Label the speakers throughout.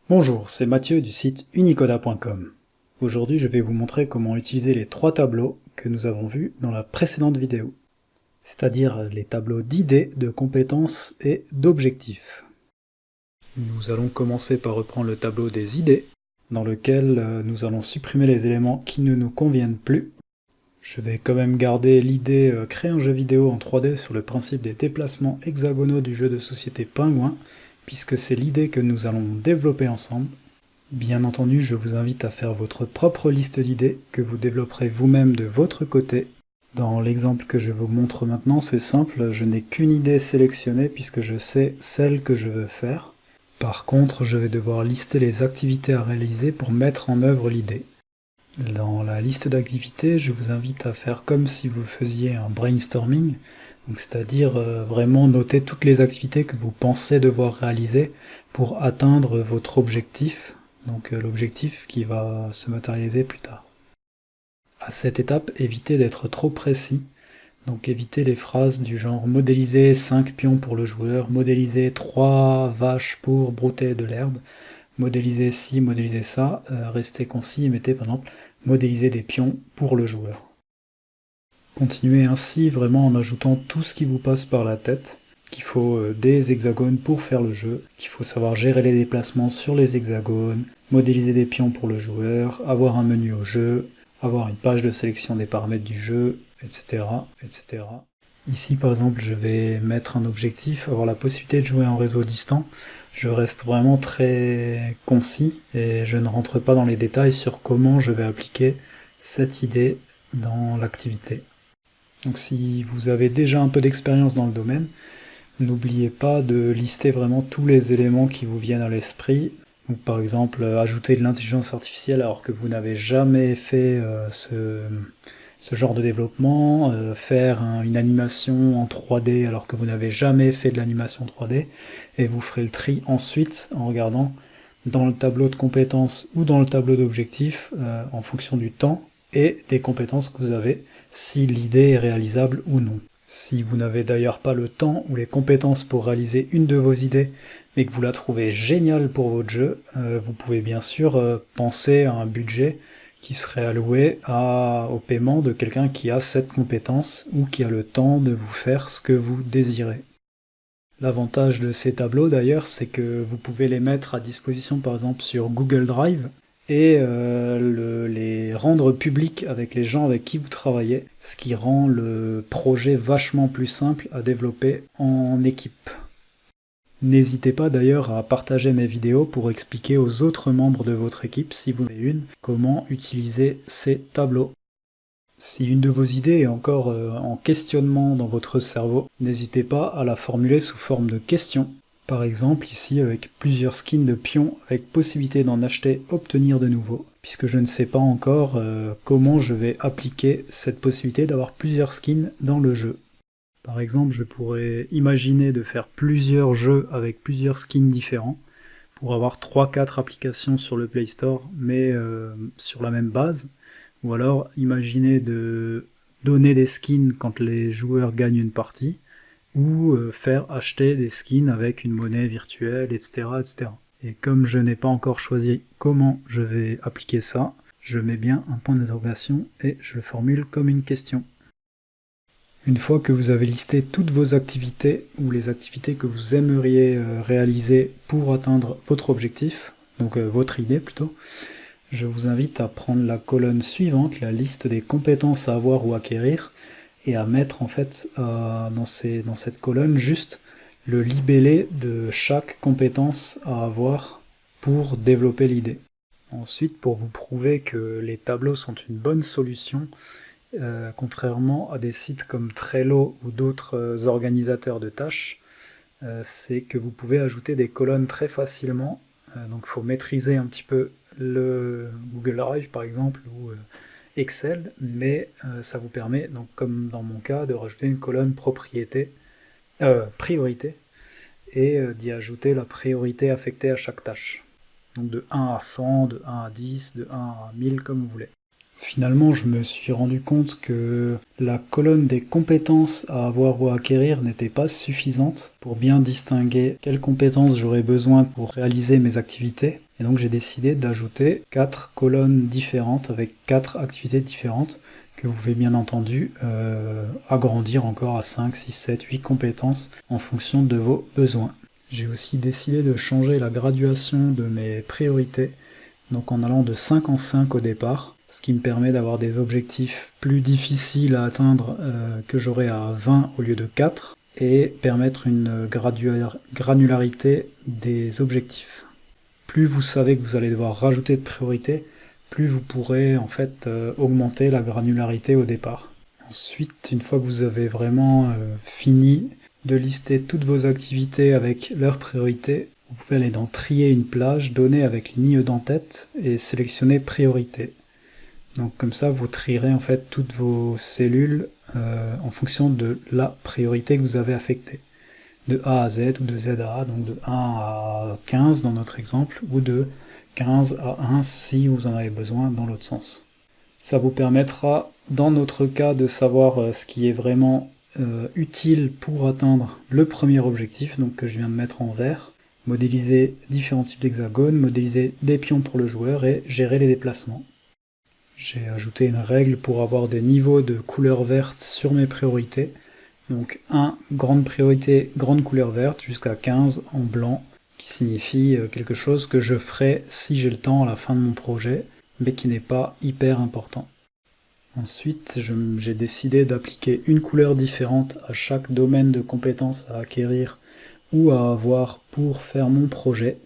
Speaker 1: Bonjour, c'est Mathieu du site unicoda.com. Aujourd'hui, je vais vous montrer comment utiliser les trois tableaux que nous avons vus dans la précédente vidéo, c'est-à-dire les tableaux d'idées, de compétences et d'objectifs. Nous allons commencer par reprendre le tableau des idées, dans lequel nous allons supprimer les éléments qui ne nous conviennent plus. Je vais quand même garder l'idée créer un jeu vidéo en 3D sur le principe des déplacements hexagonaux du jeu de société Pingouin, puisque c'est l'idée que nous allons développer ensemble. Bien entendu, je vous invite à faire votre propre liste d'idées que vous développerez vous-même de votre côté. Dans l'exemple que je vous montre maintenant, c'est simple, je n'ai qu'une idée sélectionnée puisque je sais celle que je veux faire. Par contre, je vais devoir lister les activités à réaliser pour mettre en œuvre l'idée. Dans la liste d'activités, je vous invite à faire comme si vous faisiez un brainstorming, c'est-à-dire vraiment noter toutes les activités que vous pensez devoir réaliser pour atteindre votre objectif, donc l'objectif qui va se matérialiser plus tard. À cette étape, évitez d'être trop précis, donc évitez les phrases du genre modéliser 5 pions pour le joueur, modéliser 3 vaches pour brouter de l'herbe, modéliser ci, modéliser ça, restez concis et mettez par exemple modéliser des pions pour le joueur. Continuez ainsi vraiment en ajoutant tout ce qui vous passe par la tête, qu'il faut des hexagones pour faire le jeu, qu'il faut savoir gérer les déplacements sur les hexagones, modéliser des pions pour le joueur, avoir un menu au jeu, avoir une page de sélection des paramètres du jeu, etc., etc. Ici par exemple je vais mettre un objectif, avoir la possibilité de jouer en réseau distant. Je reste vraiment très concis et je ne rentre pas dans les détails sur comment je vais appliquer cette idée dans l'activité. Donc si vous avez déjà un peu d'expérience dans le domaine, n'oubliez pas de lister vraiment tous les éléments qui vous viennent à l'esprit. Donc par exemple, ajouter de l'intelligence artificielle alors que vous n'avez jamais fait ce genre de développement, faire une animation en 3D alors que vous n'avez jamais fait de l'animation 3D, et vous ferez le tri ensuite en regardant dans le tableau de compétences ou dans le tableau d'objectifs en fonction du temps et des compétences que vous avez, si l'idée est réalisable ou non. Si vous n'avez d'ailleurs pas le temps ou les compétences pour réaliser une de vos idées, mais que vous la trouvez géniale pour votre jeu, vous pouvez bien sûr penser à un budget qui serait alloué au paiement de quelqu'un qui a cette compétence ou qui a le temps de vous faire ce que vous désirez. L'avantage de ces tableaux d'ailleurs, c'est que vous pouvez les mettre à disposition par exemple sur Google Drive et les rendre publics avec les gens avec qui vous travaillez, ce qui rend le projet vachement plus simple à développer en équipe. N'hésitez pas d'ailleurs à partager mes vidéos pour expliquer aux autres membres de votre équipe, si vous en avez une, comment utiliser ces tableaux. Si une de vos idées est encore en questionnement dans votre cerveau, n'hésitez pas à la formuler sous forme de question. Par exemple ici avec plusieurs skins de pions avec possibilité d'en acheter, obtenir de nouveau, puisque je ne sais pas encore comment je vais appliquer cette possibilité d'avoir plusieurs skins dans le jeu. Par exemple, je pourrais imaginer de faire plusieurs jeux avec plusieurs skins différents, pour avoir 3-4 applications sur le Play Store, mais sur la même base, ou alors imaginer de donner des skins quand les joueurs gagnent une partie, ou faire acheter des skins avec une monnaie virtuelle, etc., etc. Et comme je n'ai pas encore choisi comment je vais appliquer ça, je mets bien un point d'interrogation et je le formule comme une question. Une fois que vous avez listé toutes vos activités, ou les activités que vous aimeriez réaliser pour atteindre votre objectif, donc votre idée plutôt, je vous invite à prendre la colonne suivante, la liste des compétences à avoir ou acquérir, et à mettre en fait dans cette colonne juste le libellé de chaque compétence à avoir pour développer l'idée. Ensuite, pour vous prouver que les tableaux sont une bonne solution, contrairement à des sites comme Trello ou d'autres organisateurs de tâches, c'est que vous pouvez ajouter des colonnes très facilement, donc il faut maîtriser un petit peu le Google Drive par exemple, ou Excel, mais ça vous permet, donc comme dans mon cas, de rajouter une colonne priorité, et d'y ajouter la priorité affectée à chaque tâche. Donc de 1 à 100, de 1 à 10, de 1 à 1000, comme vous voulez. Finalement, je me suis rendu compte que la colonne des compétences à avoir ou à acquérir n'était pas suffisante pour bien distinguer quelles compétences j'aurais besoin pour réaliser mes activités, Et donc j'ai décidé d'ajouter 4 colonnes différentes avec 4 activités différentes que vous pouvez bien entendu agrandir encore à 5, 6, 7, 8 compétences en fonction de vos besoins. J'ai aussi décidé de changer la graduation de mes priorités, donc en allant de 5 en 5 au départ, ce qui me permet d'avoir des objectifs plus difficiles à atteindre que j'aurai à 20 au lieu de 4, et permettre une granularité des objectifs. Plus vous savez que vous allez devoir rajouter de priorités, plus vous pourrez en fait augmenter la granularité au départ. Ensuite, une fois que vous avez vraiment fini de lister toutes vos activités avec leurs priorités, vous pouvez aller dans trier une plage, donner avec ligne d'en-tête et sélectionner priorité. Donc comme ça, vous trierez en fait toutes vos cellules en fonction de la priorité que vous avez affectée. De A à Z ou de Z à A, donc de 1 à 15 dans notre exemple, ou de 15 à 1 si vous en avez besoin dans l'autre sens. Ça vous permettra, dans notre cas, de savoir ce qui est vraiment utile pour atteindre le premier objectif, donc que je viens de mettre en vert, modéliser différents types d'hexagones, modéliser des pions pour le joueur et gérer les déplacements. J'ai ajouté une règle pour avoir des niveaux de couleur verte sur mes priorités. Donc 1, grande priorité, grande couleur verte, jusqu'à 15 en blanc, qui signifie quelque chose que je ferai si j'ai le temps à la fin de mon projet, mais qui n'est pas hyper important. Ensuite, j'ai décidé d'appliquer une couleur différente à chaque domaine de compétences à acquérir ou à avoir pour faire mon projet,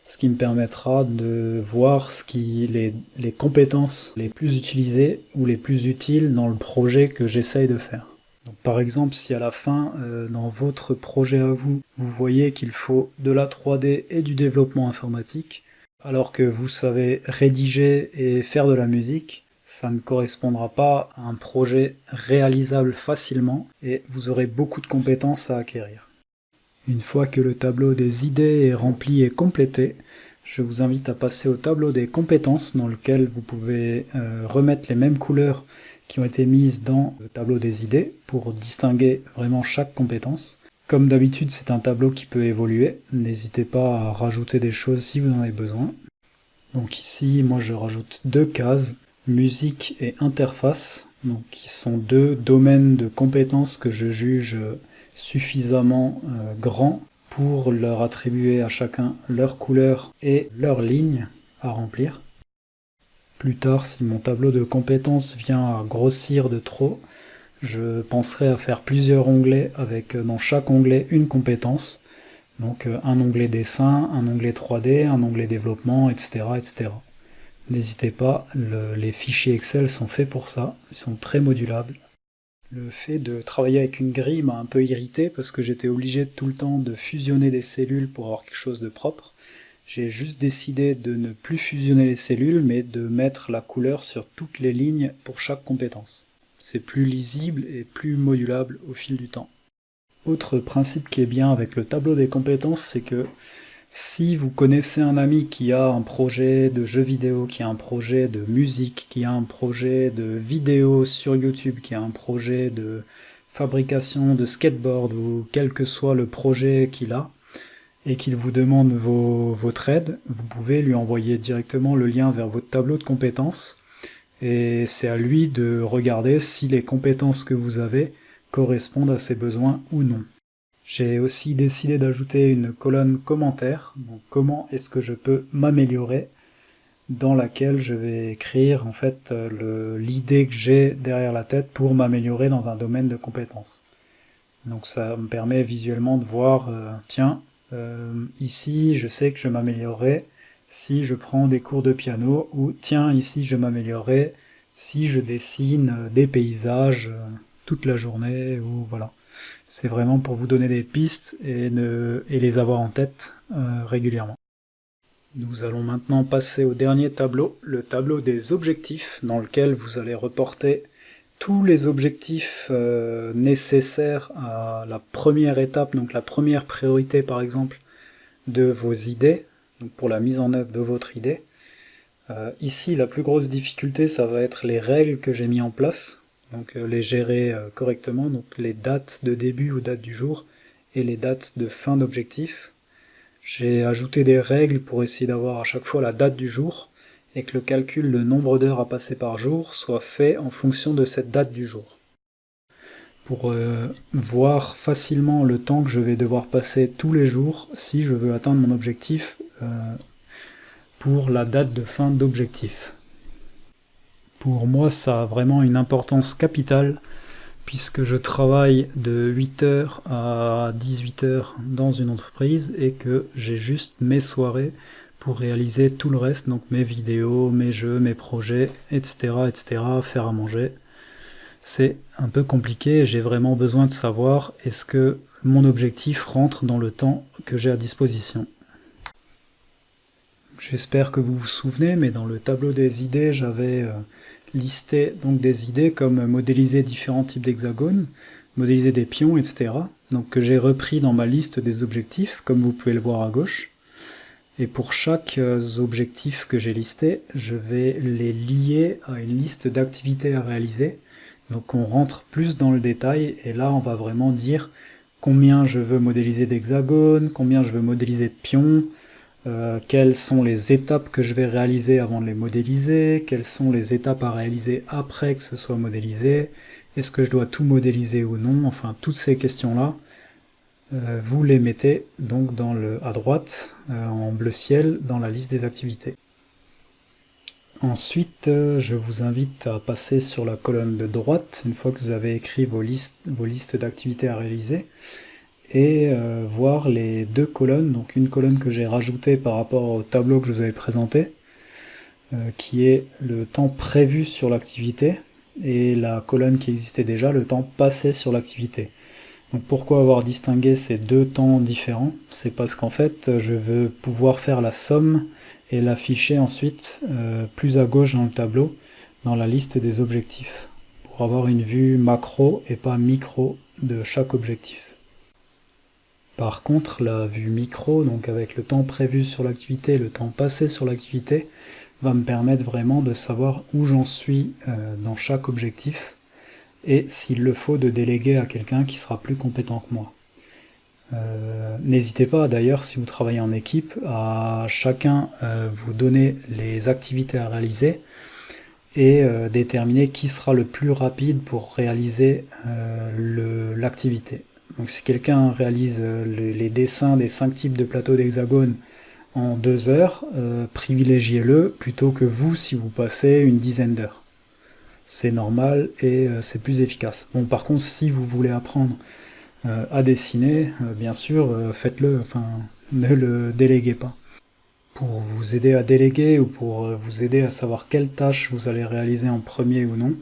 Speaker 1: ce qui me permettra de voir les compétences les plus utilisées ou les plus utiles dans le projet que j'essaye de faire. Donc, par exemple, si à la fin, dans votre projet à vous, vous voyez qu'il faut de la 3D et du développement informatique, alors que vous savez rédiger et faire de la musique, ça ne correspondra pas à un projet réalisable facilement et vous aurez beaucoup de compétences à acquérir. Une fois que le tableau des idées est rempli et complété, je vous invite à passer au tableau des compétences dans lequel vous pouvez remettre les mêmes couleurs qui ont été mises dans le tableau des idées pour distinguer vraiment chaque compétence. Comme d'habitude, c'est un tableau qui peut évoluer, n'hésitez pas à rajouter des choses si vous en avez besoin. Donc ici, moi je rajoute 2 cases, musique et interface, donc qui sont 2 domaines de compétences que je juge suffisamment grands pour leur attribuer à chacun leur couleur et leur ligne à remplir. Plus tard, si mon tableau de compétences vient à grossir de trop, je penserai à faire plusieurs onglets avec dans chaque onglet une compétence. Donc un onglet dessin, un onglet 3D, un onglet développement, etc. etc. N'hésitez pas, les fichiers Excel sont faits pour ça, ils sont très modulables. Le fait de travailler avec une grille m'a un peu irrité parce que j'étais obligé tout le temps de fusionner des cellules pour avoir quelque chose de propre. J'ai juste décidé de ne plus fusionner les cellules, mais de mettre la couleur sur toutes les lignes pour chaque compétence. C'est plus lisible et plus modulable au fil du temps. Autre principe qui est bien avec le tableau des compétences, c'est que si vous connaissez un ami qui a un projet de jeu vidéo, qui a un projet de musique, qui a un projet de vidéo sur YouTube, qui a un projet de fabrication de skateboard, ou quel que soit le projet qu'il a, et qu'il vous demande votre aide, vous pouvez lui envoyer directement le lien vers votre tableau de compétences, et c'est à lui de regarder si les compétences que vous avez correspondent à ses besoins ou non. J'ai aussi décidé d'ajouter une colonne commentaires, donc comment est-ce que je peux m'améliorer, dans laquelle je vais écrire en fait l'idée que j'ai derrière la tête pour m'améliorer dans un domaine de compétences. Donc ça me permet visuellement de voir, ici je sais que je m'améliorerai si je prends des cours de piano, ou tiens, ici je m'améliorerai si je dessine des paysages toute la journée, ou voilà. C'est vraiment pour vous donner des pistes et les avoir en tête régulièrement. Nous allons maintenant passer au dernier tableau, le tableau des objectifs, dans lequel vous allez reporter tous les objectifs nécessaires à la première étape, donc la première priorité par exemple de vos idées, donc pour la mise en œuvre de votre idée. Ici, la plus grosse difficulté, ça va être les règles que j'ai mis en place, donc les gérer correctement, donc les dates de début ou date du jour, et les dates de fin d'objectif. J'ai ajouté des règles pour essayer d'avoir à chaque fois la date du jour, et que le calcul de nombre d'heures à passer par jour soit fait en fonction de cette date du jour. Pour voir facilement le temps que je vais devoir passer tous les jours si je veux atteindre mon objectif pour la date de fin d'objectif. Pour moi, ça a vraiment une importance capitale puisque je travaille de 8h à 18h dans une entreprise et que j'ai juste mes soirées pour réaliser tout le reste, donc mes vidéos, mes jeux, mes projets, etc., etc., faire à manger. C'est un peu compliqué, j'ai vraiment besoin de savoir est-ce que mon objectif rentre dans le temps que j'ai à disposition. J'espère que vous vous souvenez, mais dans le tableau des idées, j'avais listé donc des idées comme modéliser différents types d'hexagones, modéliser des pions, etc. Donc que j'ai repris dans ma liste des objectifs, comme vous pouvez le voir à gauche. Et pour chaque objectif que j'ai listé, je vais les lier à une liste d'activités à réaliser. Donc on rentre plus dans le détail, et là on va vraiment dire combien je veux modéliser d'hexagones, combien je veux modéliser de pions, quelles sont les étapes que je vais réaliser avant de les modéliser, quelles sont les étapes à réaliser après que ce soit modélisé, est-ce que je dois tout modéliser ou non, enfin toutes ces questions-là, vous les mettez donc à droite, en bleu ciel, dans la liste des activités. Ensuite, je vous invite à passer sur la colonne de droite, une fois que vous avez écrit vos listes d'activités à réaliser, et voir les deux colonnes, donc une colonne que j'ai rajoutée par rapport au tableau que je vous avais présenté, qui est le temps prévu sur l'activité, et la colonne qui existait déjà, le temps passé sur l'activité. Donc pourquoi avoir distingué ces deux temps différents? C'est parce qu'en fait, je veux pouvoir faire la somme et l'afficher ensuite plus à gauche dans le tableau, dans la liste des objectifs, pour avoir une vue macro et pas micro de chaque objectif. Par contre, la vue micro, donc avec le temps prévu sur l'activité et le temps passé sur l'activité, va me permettre vraiment de savoir où j'en suis dans chaque objectif, et s'il le faut de déléguer à quelqu'un qui sera plus compétent que moi. N'hésitez pas d'ailleurs, si vous travaillez en équipe, à chacun vous donner les activités à réaliser et déterminer qui sera le plus rapide pour réaliser l'activité. Donc si quelqu'un réalise les dessins des 5 types de plateaux d'hexagone en 2 heures, privilégiez-le plutôt que vous si vous passez une dizaine d'heures. C'est normal et c'est plus efficace. Bon, par contre, si vous voulez apprendre à dessiner, bien sûr, faites-le, enfin, ne le déléguez pas. Pour vous aider à déléguer ou pour vous aider à savoir quelles tâches vous allez réaliser en premier ou non,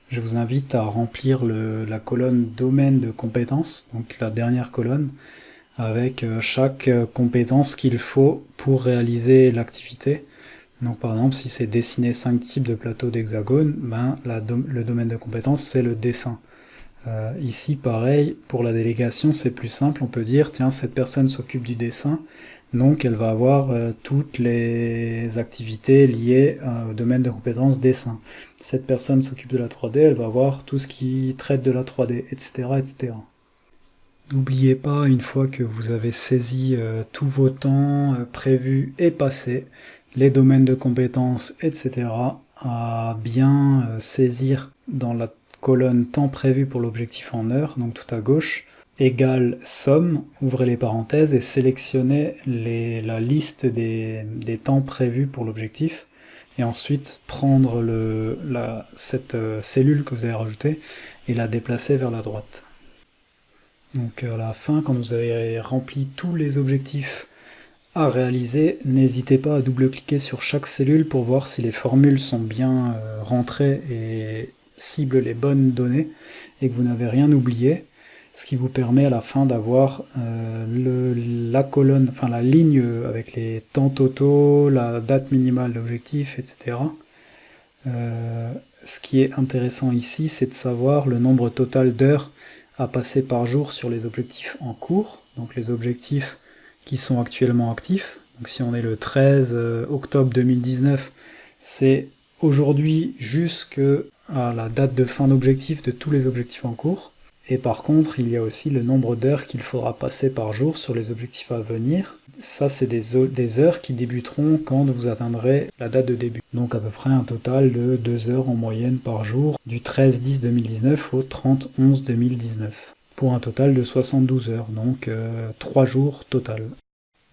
Speaker 1: je vous invite à remplir la colonne domaine de compétences, donc la dernière colonne, avec chaque compétence qu'il faut pour réaliser l'activité. Donc par exemple, si c'est dessiner 5 types de plateaux d'hexagone, ben, le domaine de compétence c'est le dessin. Ici pareil, pour la délégation c'est plus simple, on peut dire tiens cette personne s'occupe du dessin, donc elle va avoir toutes les activités liées au domaine de compétences dessin. Cette personne s'occupe de la 3D, elle va avoir tout ce qui traite de la 3D, etc. etc. N'oubliez pas, une fois que vous avez saisi tous vos temps prévus et passés, les domaines de compétences, etc., à bien saisir dans la colonne temps prévu pour l'objectif en heures, donc tout à gauche, égale somme, ouvrez les parenthèses, et sélectionnez la liste des temps prévus pour l'objectif, et ensuite prendre cette cellule que vous avez rajoutée et la déplacer vers la droite. Donc à la fin, quand vous avez rempli tous les objectifs à réaliser, n'hésitez pas à double-cliquer sur chaque cellule pour voir si les formules sont bien rentrées et ciblent les bonnes données et que vous n'avez rien oublié, ce qui vous permet à la fin d'avoir la colonne, enfin la ligne avec les temps totaux, la date minimale d'objectif, etc. Ce qui est intéressant ici, c'est de savoir le nombre total d'heures à passer par jour sur les objectifs en cours, donc les objectifs qui sont actuellement actifs. Donc si on est le 13 octobre 2019, c'est aujourd'hui jusqu'à la date de fin d'objectif de tous les objectifs en cours. Et par contre, il y a aussi le nombre d'heures qu'il faudra passer par jour sur les objectifs à venir. Ça, c'est des heures qui débuteront quand vous atteindrez la date de début. Donc à peu près un total de 2 heures en moyenne par jour, du 13-10-2019 au 30-11-2019. Pour un total de 72 heures, donc 3 jours total.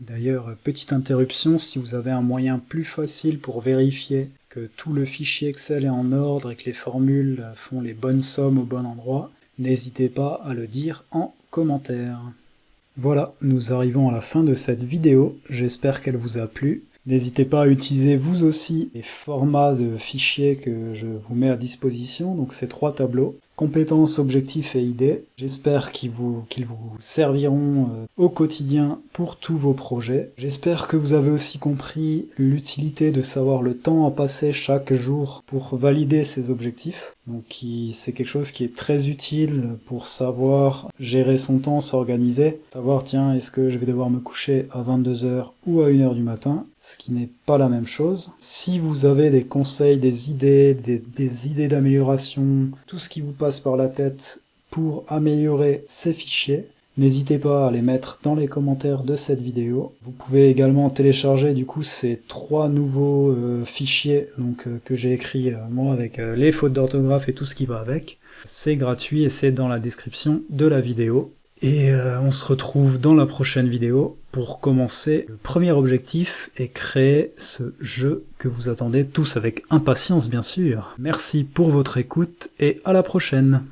Speaker 1: D'ailleurs, petite interruption, si vous avez un moyen plus facile pour vérifier que tout le fichier Excel est en ordre et que les formules font les bonnes sommes au bon endroit, n'hésitez pas à le dire en commentaire. Voilà, nous arrivons à la fin de cette vidéo, j'espère qu'elle vous a plu. N'hésitez pas à utiliser vous aussi les formats de fichiers que je vous mets à disposition, donc ces 3 tableaux. Compétences, objectifs et idées. J'espère qu'ils vous serviront au quotidien pour tous vos projets. J'espère que vous avez aussi compris l'utilité de savoir le temps à passer chaque jour pour valider ces objectifs. Donc c'est quelque chose qui est très utile pour savoir gérer son temps, s'organiser. Savoir, tiens, est-ce que je vais devoir me coucher à 22 h ou à 1 h du matin, ce qui n'est pas la même chose. Si vous avez des conseils, des idées d'amélioration, tout ce qui vous passe par la tête pour améliorer ces fichiers, n'hésitez pas à les mettre dans les commentaires de cette vidéo. Vous pouvez également télécharger du coup ces 3 nouveaux fichiers que j'ai écrits moi avec les fautes d'orthographe et tout ce qui va avec. C'est gratuit et c'est dans la description de la vidéo. Et on se retrouve dans la prochaine vidéo pour commencer le premier objectif et créer ce jeu que vous attendez tous avec impatience bien sûr. Merci pour votre écoute et à la prochaine.